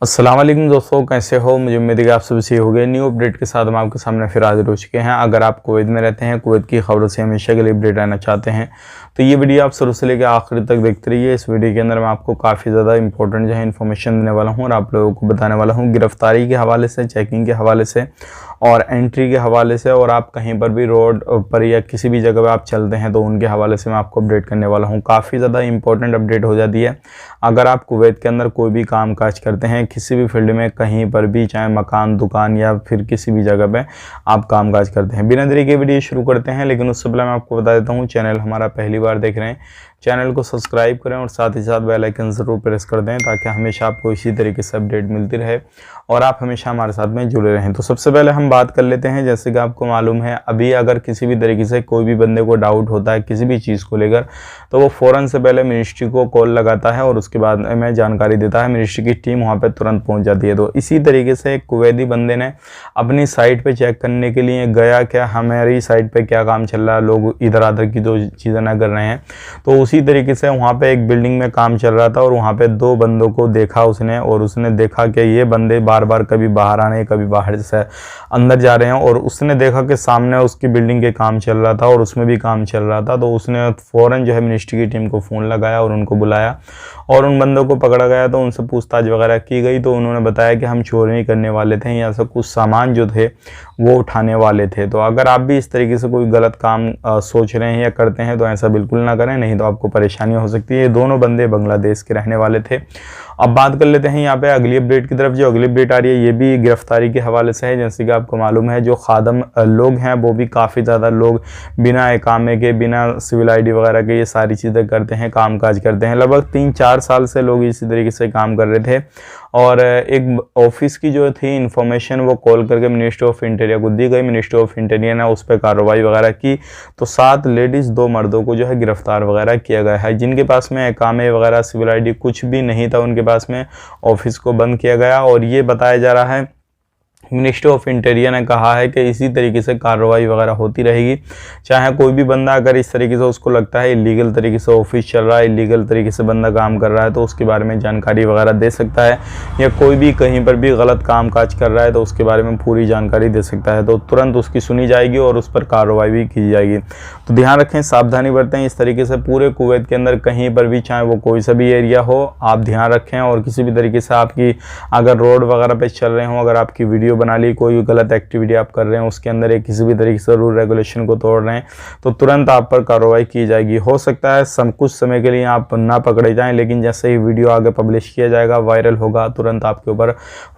अस्सलाम वालेकुम दोस्तों, कैसे हो। मुझे उम्मीद है कि आप सभी सही हो गए। न्यू अपडेट के साथ हम आपके सामने फिर हाजिर हो चुके हैं। अगर आप कुवैत में रहते हैं, कुवैत की खबरों से हमेशा के लिए अपडेट रहना चाहते हैं तो ये वीडियो आप शुरू से लेकर आखिर तक देखते रहिए। इस वीडियो के अंदर मैं आपको काफ़ी ज़्यादा इंपॉर्टेंट जो है इन्फॉर्मेशन देने वाला हूँ और आप लोगों को बताने वाला हूँ गिरफ्तारी के हवाले से, चेकिंग के हवाले से और एंट्री के हवाले से, और आप कहीं पर भी रोड पर या किसी भी जगह पर आप चलते हैं तो उनके हवाले से मैं आपको अपडेट करने वाला हूँ। काफ़ी ज़्यादा इंपॉर्टेंट अपडेट हो जाती है अगर आप कुवैत के अंदर कोई भी काम काज करते हैं, किसी भी फील्ड में, कहीं पर भी, चाहे मकान, दुकान या फिर किसी भी जगह पे आप काम काज करते हैं। बिना देरी के वीडियो शुरू करते हैं, लेकिन उससे पहले मैं आपको बता देता हूँ, चैनल हमारा पहली बार देख रहे हैं, चैनल को सब्सक्राइब करें और साथ ही साथ बेल आइकन ज़रूर प्रेस कर दें ताकि हमेशा आपको इसी तरीके से अपडेट मिलती रहे और आप हमेशा हमारे साथ में जुड़े रहें। तो सबसे पहले हम बात कर लेते हैं, जैसे कि आपको मालूम है, अभी अगर किसी भी तरीके से कोई भी बंदे को डाउट होता है किसी भी चीज़ को लेकर तो वो फ़ौरन से पहले मिनिस्ट्री को कॉल लगाता है और उसके बाद में जानकारी देता है। मिनिस्ट्री की टीम वहाँ पर तुरंत पहुँच जाती है। तो इसी तरीके से एक कुवैती बंदे ने अपनी साइट पर चेक करने के लिए गया, क्या हमारी साइट पर क्या काम चल रहा है, लोग इधर उधर की जो चीज़ें ना कर रहे हैं। तो उसी तरीके से वहाँ पे एक बिल्डिंग में काम चल रहा था और वहाँ पे दो बंदों को देखा उसने, और उसने देखा कि ये बंदे बार बार कभी बाहर आ रहे हैं, कभी बाहर से अंदर जा रहे हैं, और उसने देखा कि सामने उसकी बिल्डिंग के काम चल रहा था और उसमें भी काम चल रहा था। तो उसने फ़ौरन जो है मिनिस्ट्री की टीम को फ़ोन लगाया और उनको बुलाया और उन बंदों को पकड़ा गया। तो उनसे पूछताछ वगैरह की गई तो उन्होंने बताया कि हम चोरी नहीं करने वाले थे, यहाँ से कुछ सामान जो थे वो उठाने वाले थे। तो अगर आप भी इस तरीके से कोई गलत काम सोच रहे हैं या करते हैं तो ऐसा बिल्कुल ना करें, नहीं तो आपको परेशानी हो सकती है। ये दोनों बंदे बांग्लादेश के रहने वाले थे। अब बात कर लेते हैं यहाँ पे अगली अपडेट की तरफ। जो अगली अपडेट आ रही है ये भी गिरफ्तारी के हवाले से है। जैसे कि आपको मालूम है, जो खादम लोग हैं वो भी काफ़ी ज़्यादा लोग बिना इकामे के, बिना सिविल ID वगैरह के ये सारी चीज़ें करते हैं, काम काज करते हैं। लगभग 3-4 साल से लोग इसी तरीके से काम कर रहे थे और एक ऑफिस की जो थी इंफॉर्मेशन वो कॉल करके मिनिस्ट्री ऑफ इंटीरियर को दी गई। मिनिस्ट्री ऑफ इंटीरियर ने उस पर कार्रवाई वगैरह की तो 7 लेडीज़ 2 मर्दों को जो है गिरफ्तार वगैरह किया गया है, जिनके पास में इकामे वगैरह, सिविल ID कुछ भी नहीं था उनके पास में। ऑफिस को बंद किया गया और ये बताया जा रहा है, मिनिस्ट्री ऑफ इंटीरियर ने कहा है कि इसी तरीके से कार्रवाई वगैरह होती रहेगी। चाहे कोई भी बंदा अगर इस तरीके से उसको लगता है इलीगल तरीके से ऑफिस चल रहा है, इलीगल तरीके से बंदा काम कर रहा है, तो उसके बारे में जानकारी वगैरह दे सकता है, या कोई भी कहीं पर भी गलत काम काज कर रहा है तो उसके बारे में पूरी जानकारी दे सकता है। तो तुरंत उसकी सुनी जाएगी और उस पर कार्रवाई भी की जाएगी। तो ध्यान रखें, सावधानी बरतें। इस तरीके से पूरे कुवैत के अंदर कहीं पर भी, चाहे वो कोई सा भी एरिया हो, आप ध्यान रखें। और किसी भी तरीके से आपकी अगर रोड वगैरह पे चल रहे हो, अगर आपकी वीडियो बना ली, कोई गलत एक्टिविटी आप कर रहे हैं, उसके अंदर एक किसी भी तरीके से रूल रेगुलेशन को तोड़ रहे हैं तो तुरंत आप पर कार्रवाई की जाएगी। हो सकता है कुछ समय के लिए आप ना पकड़े जाएं, लेकिन जैसे ही वीडियो आगे पब्लिश किया जाएगा, वायरल होगा, तुरंत आपके ऊपर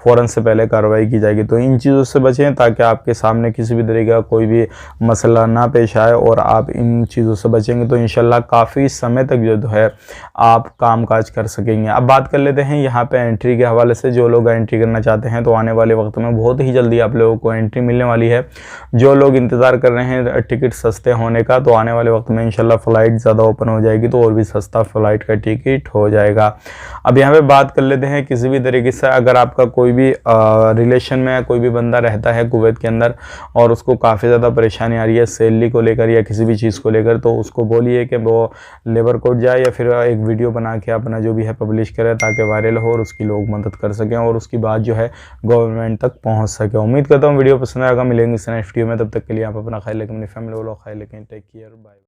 फ़ौरन से पहले कार्रवाई की जाएगी। तो इन चीज़ों से बचें ताकि आपके सामने किसी भी तरीके का कोई भी मसला ना पेश आए, और आप इन चीज़ों से बचेंगे तो इंशाल्लाह काफ़ी समय तक जो है आप काम काज कर सकेंगे। अब बात कर लेते हैं यहाँ पे एंट्री के हवाले से। जो लोग एंट्री करना चाहते हैं तो आने वाले वक्त में बहुत ही जल्दी आप लोगों को एंट्री मिलने वाली है। जो लोग इंतज़ार कर रहे हैं टिकट सस्ते होने का, तो आने वाले वक्त में इंशाल्लाह फ़्लाइट ज़्यादा ओपन हो जाएगी तो और भी सस्ता फ़्लाइट का टिकट हो जाएगा। अब यहाँ पे बात कर लेते हैं, किसी भी तरीके से अगर आपका कोई भी रिलेशन में कोई भी बंदा रहता है कुवैत के अंदर और उसको काफ़ी ज़्यादा परेशानी आ रही है सैलरी को लेकर या किसी भी चीज़ को लेकर, तो उसको बोलिए कि वो लेबर कोर्ट जाए या फिर एक वीडियो बना के अपना जो भी है पब्लिश करे ताकि वायरल हो और उसकी लोग मदद कर सकें और उसकी बात जो है गवर्नमेंट तक पहुँच सके। उम्मीद करता हूँ वीडियो पसंद आएगा। मिलेंगे इस नेक्स्ट वीडियो में, तब तक के लिए आप अपना ख्याल रखें, अपनी फैमिली वालों का ख्याल रखें। Take care, bye.